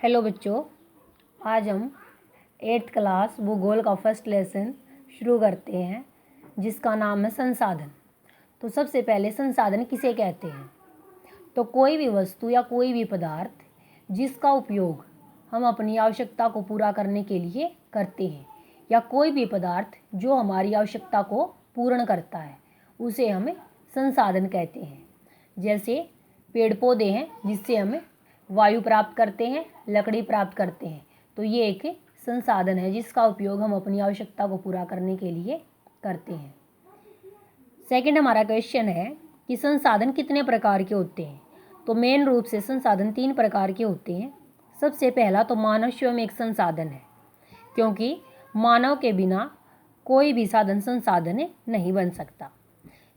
Hello बच्चों, आज हम 8th क्लास भूगोल का फर्स्ट लेसन शुरू करते हैं जिसका नाम है संसाधन। तो सबसे पहले संसाधन किसे कहते हैं? तो कोई भी वस्तु या कोई भी पदार्थ जिसका उपयोग हम अपनी आवश्यकता को पूरा करने के लिए करते हैं, या कोई भी पदार्थ जो हमारी आवश्यकता को पूर्ण करता है, उसे हमें संसाधन कहते हैं। जैसे पेड़ पौधे हैं जिससे हमें वायु प्राप्त करते हैं, लकड़ी प्राप्त करते हैं, तो ये एक संसाधन है जिसका उपयोग हम अपनी आवश्यकता को पूरा करने के लिए करते हैं। सेकंड हमारा क्वेश्चन है कि संसाधन कितने प्रकार के होते हैं? तो मेन रूप से संसाधन 3 प्रकार के होते हैं। सबसे पहला तो मानव स्वयं एक संसाधन है, क्योंकि मानव के बिना कोई भी साधन संसाधन नहीं बन सकता।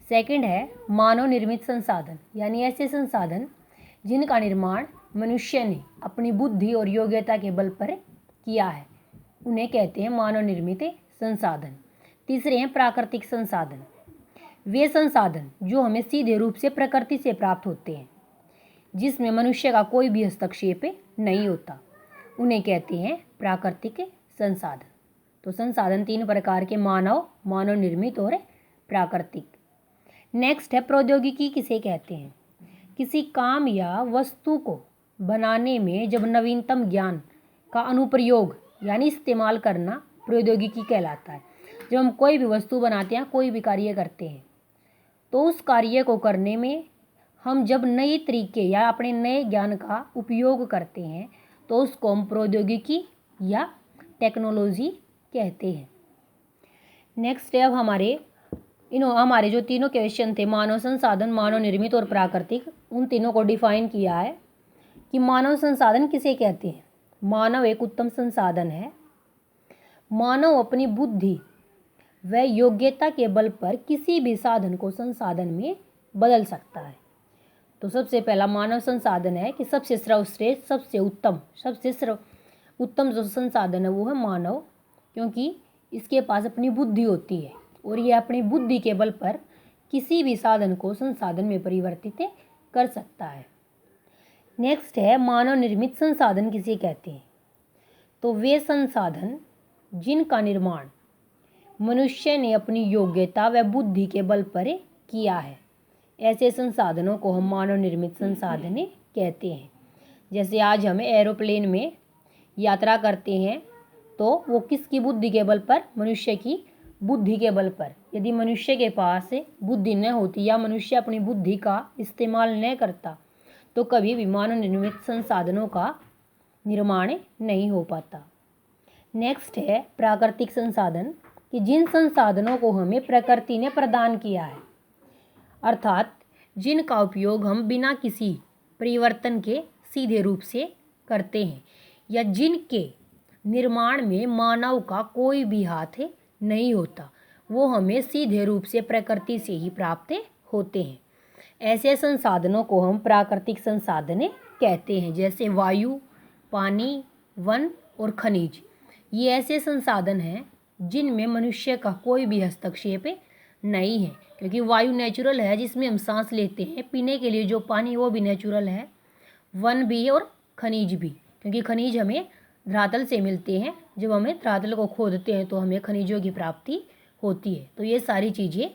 सेकंड है मानव निर्मित संसाधन, यानी ऐसे संसाधन जिनका निर्माण मनुष्य ने अपनी बुद्धि और योग्यता के बल पर किया है, उन्हें कहते हैं मानव निर्मित संसाधन। तीसरे हैं प्राकृतिक संसाधन। वे संसाधन जो हमें सीधे रूप से प्रकृति से प्राप्त होते हैं, जिसमें मनुष्य का कोई भी हस्तक्षेप नहीं होता, उन्हें कहते हैं प्राकृतिक संसाधन। तो संसाधन 3 प्रकार के मानव निर्मित और प्राकृतिक। नेक्स्ट है प्रौद्योगिकी किसे कहते हैं? किसी काम या वस्तु को बनाने में जब नवीनतम ज्ञान का अनुप्रयोग यानी इस्तेमाल करना प्रौद्योगिकी कहलाता है। जब हम कोई भी वस्तु बनाते हैं, कोई भी कार्य करते हैं, तो उस कार्य को करने में हम जब नए तरीके या अपने नए ज्ञान का उपयोग करते हैं, तो उसको हम प्रौद्योगिकी या टेक्नोलॉजी कहते हैं। नेक्स्ट है अब हमारे जो तीनों क्वेश्चन थे, मानव संसाधन, मानव निर्मित और प्राकृतिक, उन तीनों को डिफाइन किया है कि मानव संसाधन किसे कहते हैं। मानव एक उत्तम संसाधन है। मानव अपनी बुद्धि व योग्यता के बल पर किसी भी साधन को संसाधन में बदल सकता है। तो सबसे पहला मानव संसाधन है कि सबसे सर्वश्रेष्ठ, सबसे उत्तम जो संसाधन है वो है मानव, क्योंकि इसके पास अपनी बुद्धि होती है और ये अपनी बुद्धि के बल पर किसी भी साधन को संसाधन में परिवर्तित कर सकता है। नेक्स्ट है मानव निर्मित संसाधन किसे कहते हैं? तो वे संसाधन जिनका निर्माण मनुष्य ने अपनी योग्यता व बुद्धि के बल पर किया है, ऐसे संसाधनों को हम मानव निर्मित संसाधन कहते हैं। जैसे आज हम एरोप्लेन में यात्रा करते हैं, तो वो किसकी बुद्धि के बल पर? मनुष्य की बुद्धि के बल पर। यदि मनुष्य के पास बुद्धि न होती या मनुष्य अपनी बुद्धि का इस्तेमाल न करता, तो कभी भी मानव निर्मित संसाधनों का निर्माण नहीं हो पाता। नेक्स्ट है प्राकृतिक संसाधन, कि जिन संसाधनों को हमें प्रकृति ने प्रदान किया है, अर्थात जिनका उपयोग हम बिना किसी परिवर्तन के सीधे रूप से करते हैं, या जिनके निर्माण में मानव का कोई भी हाथ नहीं होता, वो हमें सीधे रूप से प्रकृति से ही प्राप्त होते हैं। ऐसे संसाधनों को हम प्राकृतिक संसाधन कहते हैं। जैसे वायु, पानी, वन और खनिज, ये ऐसे संसाधन हैं जिनमें मनुष्य का कोई भी हस्तक्षेप नहीं है, क्योंकि वायु नेचुरल है जिसमें हम सांस लेते हैं। पीने के लिए जो पानी वो भी नेचुरल है, वन भी और खनिज भी, क्योंकि खनिज हमें धरातल से मिलते हैं। जब हमें धरातल को खोदते हैं तो हमें खनिजों की प्राप्ति होती है। तो ये सारी चीज़ें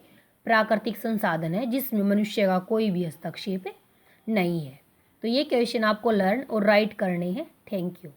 प्राकृतिक संसाधन है जिसमें मनुष्य का कोई भी हस्तक्षेप नहीं है। तो ये क्वेश्चन आपको लर्न और राइट करने हैं। Thank you.